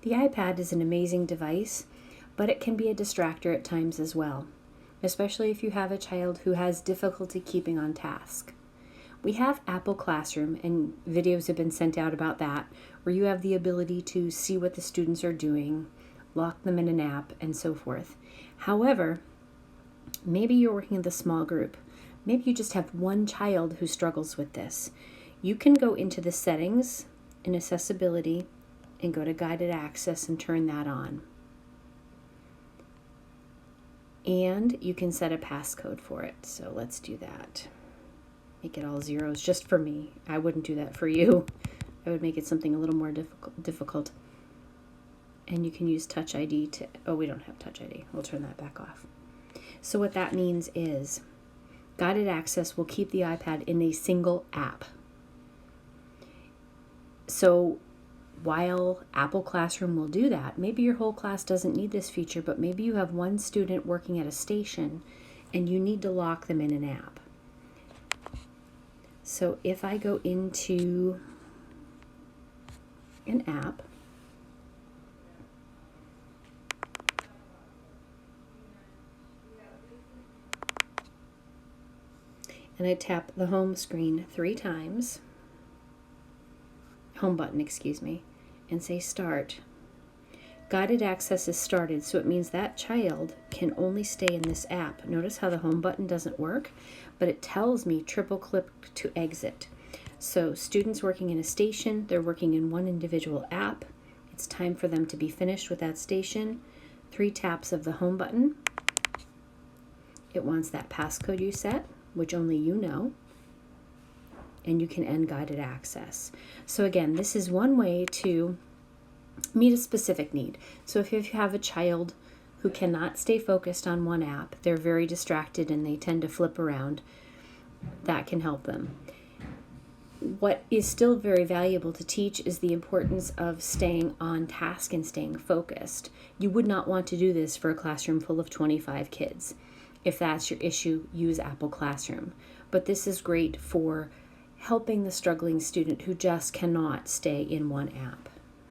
The iPad is an amazing device, but it can be a distractor at times as well, especially if you have a child who has difficulty keeping on task. We have Apple Classroom, and videos have been sent out about that, where you have the ability to see what the students are doing, lock them in an app, and so forth. However, maybe you're working with a small group. Maybe you just have one child who struggles with this. You can go into the settings in accessibility and go to guided access and turn that on. And you can set a passcode for it. So let's do that. Make it all zeros just for me. I wouldn't do that for you. I would make it something a little more difficult. And you can use Touch ID to, oh, we don't have Touch ID. We'll turn that back off. So what that means is guided access will keep the iPad in a single app. So while Apple Classroom will do that, maybe your whole class doesn't need this feature, but maybe you have one student working at a station and you need to lock them in an app. So if I go into an app, and I tap the home screen 3 times, home button, excuse me, and say start. Guided access is started, so it means that child can only stay in this app. Notice how the home button doesn't work, but it tells me triple click to exit. So students working in a station, they're working in one individual app. It's time for them to be finished with that station. 3 taps of the home button. It wants that passcode you set, which only you know, and you can end guided access. So again, this is one way to meet a specific need. So if you have a child who cannot stay focused on one app, they're very distracted and they tend to flip around, that can help them. What is still very valuable to teach is the importance of staying on task and staying focused. You would not want to do this for a classroom full of 25 kids. If that's your issue, use Apple Classroom. But this is great for helping the struggling student who just cannot stay in one app.